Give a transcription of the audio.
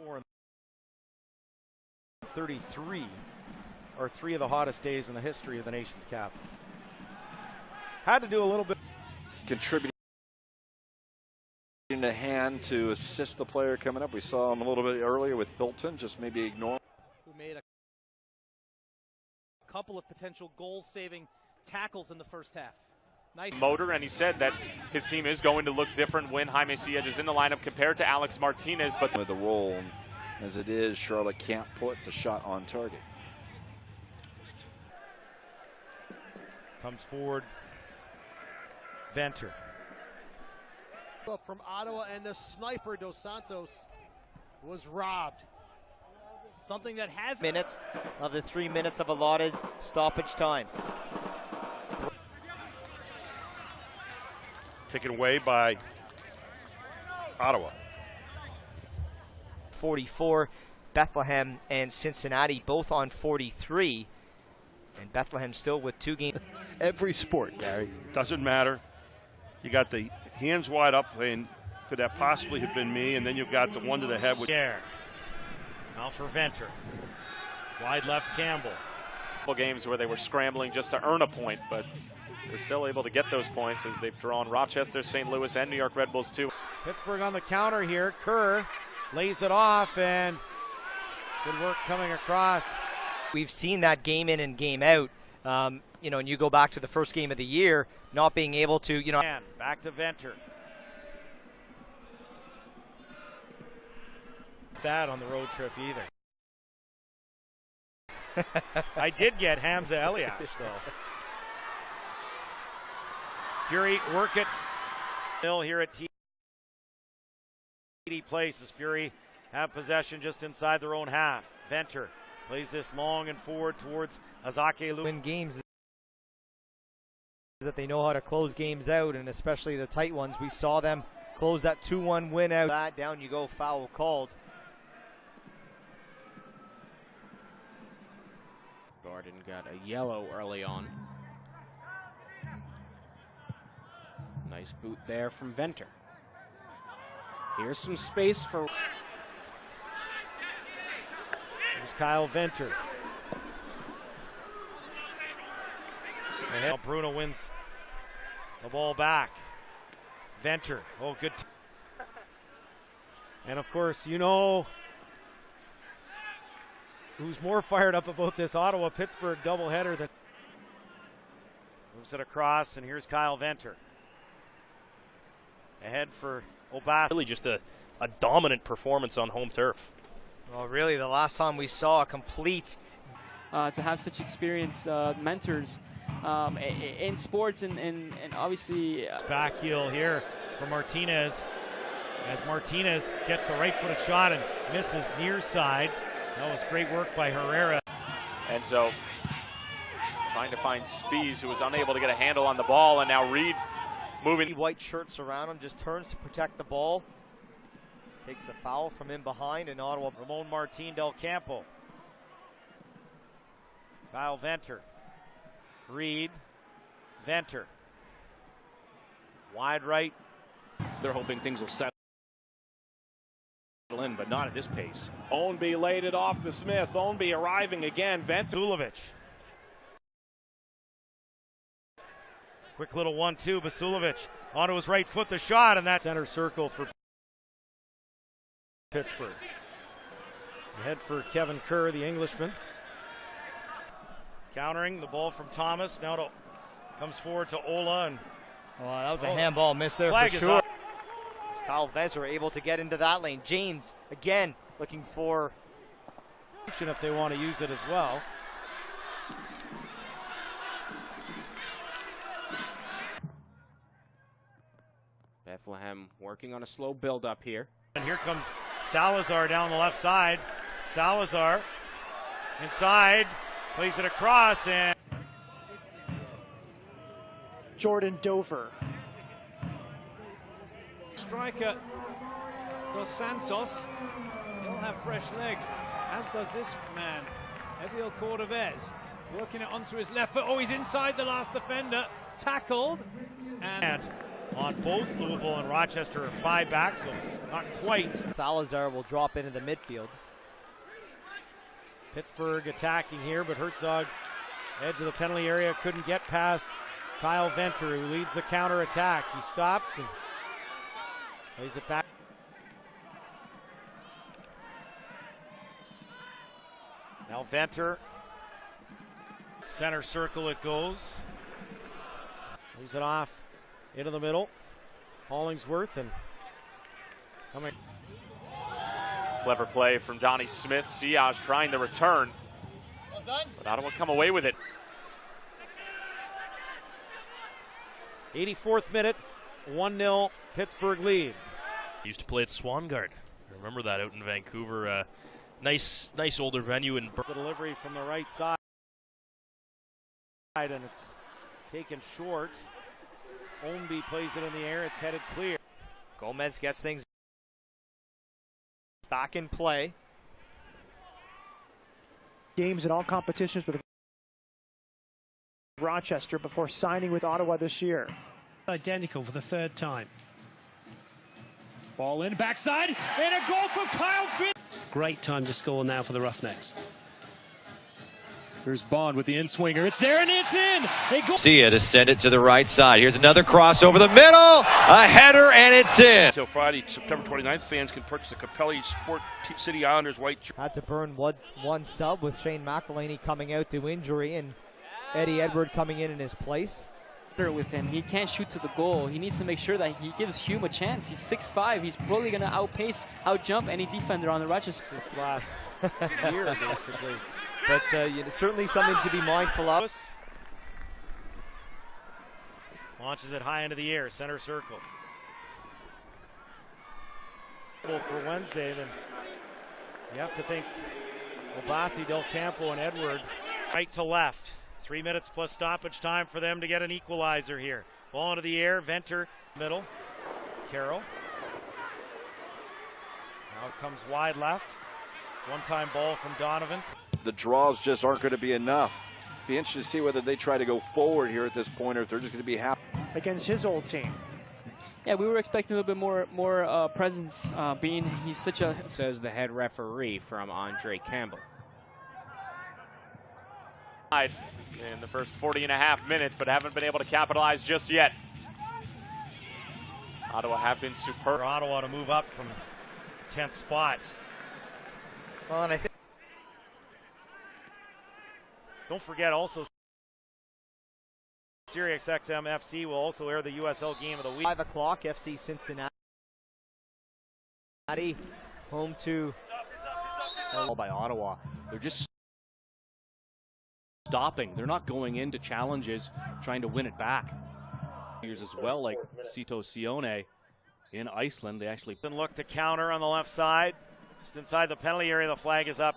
4 and 33 are 3 of the hottest days in the history of the nation's capital. Had to do a little bit. Contributing a hand to assist the player coming up. We saw him a little bit earlier with Hilton, just maybe ignore. Who made a couple of potential goal-saving tackles in the first half. Nice motor, and he said that his team is going to look different when Jaime Siege is in the lineup compared to Alex Martinez. But the role as it is, Charlotte can't put the shot on target. Comes forward, Venter. From Ottawa, and the sniper Dos Santos was robbed. Something that has minutes of the 3 minutes of allotted stoppage time. Taken away by Ottawa. 44, Bethlehem and Cincinnati both on 43. And Bethlehem still with 2 games. Every sport, Gary. Doesn't matter. You got the hands wide up playing, could that possibly have been me? And then you've got the one to the head with Now for Venter. Wide left Campbell. games where they were scrambling just to earn a point, but they're still able to get those points as they've drawn Rochester, St. Louis, and New York Red Bulls too. Pittsburgh on the counter here. Kerr lays it off, and good work coming across. We've seen that game in and game out. You know, and you go back to the first game of the year, not being able to, you know. Back to Venter. That on the road trip either. I did get Hamza Eliash though. Fury work it. Still here at TD Place as Fury have possession just inside their own half. Venter plays this long and forward towards Azake Lu. Win games that they know how to close games out, and especially the tight ones. We saw them close that 2-1 win out. That down you go, foul called. Garden got a yellow early on. Nice boot there from Venter. Here's some space for... Here's Kyle Venter. And Bruno wins the ball back. Venter, oh good. And of course, you know who's more fired up about this Ottawa-Pittsburgh doubleheader than... Moves it across, and here's Kyle Venter. Ahead for Obas. Really just a dominant performance on home turf. Well, really, the last time we saw a complete... to have such experienced mentors in sports and obviously... Back heel here for Martinez, as Martinez gets the right-footed shot and misses near side. That was great work by Herrera. And so trying to find Spies, who was unable to get a handle on the ball, and now Reed moving. White shirts around him, just turns to protect the ball. Takes the foul from in behind, and Ottawa. Ramon Martin del Campo. Kyle Venter. Reed. Venter. Wide right. They're hoping things will settle in, but not at this pace. Ownby laid it off to Smith. Ownby arriving again. Basulovic. Quick little 1-2. Basulovic onto his right foot, the shot, and that center circle for Pittsburgh. Ahead for Kevin Kerr, the Englishman. Countering the ball from Thomas. Now comes forward to Ola. And that was a handball miss there for sure. As Kyle Venter able to get into that lane. James again looking for... if they want to use it as well. Bethlehem working on a slow build-up here. And here comes Salazar down the left side. Salazar inside, plays it across, and Jordan Dover. Striker Dos Santos, he'll have fresh legs, as does this man, Eviel Cordovez, working it onto his left foot. Oh, he's inside the last defender, tackled, and on both. Louisville and Rochester are 5 back, so not quite. Salazar will drop into the midfield. Pittsburgh attacking here, but Herzog, edge of the penalty area, couldn't get past Kyle Venter, who leads the counter attack. He stops and plays it back. Now Venter, center circle it goes. Leaves it off into the middle. Hollingsworth and coming. Clever play from Donnie Smith. Siage trying to return. But Ottawa come away with it. 84th minute, 1-0 Pittsburgh leads. Used to play at Swangard. Remember that out in Vancouver. Nice older venue in The delivery from the right side, and it's taken short. Ownby plays it in the air, it's headed clear. Gomez gets things back in play. Games in all competitions with Rochester before signing with Ottawa this year. Identical for the 3rd time. Ball in, backside, and a goal for Kyle Finn. Great time to score now for the Roughnecks. Here's Bond with the in-swinger. It's there and it's in! Sia to send it to the right side. Here's another cross over the middle. A header and it's in. Until Friday, September 29th, fans can purchase the Capelli Sport City Islanders white shirt. Had to burn one sub with Shane McElhaney coming out to injury and Eddie Edward coming in his place. With him, he can't shoot to the goal. He needs to make sure that he gives Hume a chance. He's 6'5". He's probably going to outjump any defender on the Rochester. It's last year, basically. But certainly something to be mindful of. Launches it high into the air, center circle. For Wednesday, then you have to think Obasi, Del Campo, and Edward right to left. 3 minutes plus stoppage time for them to get an equalizer here. Ball into the air, Venter, middle. Carroll. Now it comes wide left. One-time ball from Donovan. The draws just aren't going to be enough. Be interested to see whether they try to go forward here at this point or if they're just going to be happy. Against his old team. Yeah, we were expecting a little bit more presence, being he's such a... Says the head referee from Andre Campbell. In the first 40.5 minutes, but haven't been able to capitalize just yet. Ottawa have been superb. For Ottawa to move up from 10th spot. Well, and I think don't forget also SiriusXM FC will also air the USL game of the week. 5 o'clock, FC Cincinnati. Home to by Ottawa. They're just stopping. They're not going into challenges trying to win it back. Here's as well, like Sito Sione in Iceland. They actually look to counter on the left side. Just inside the penalty area, the flag is up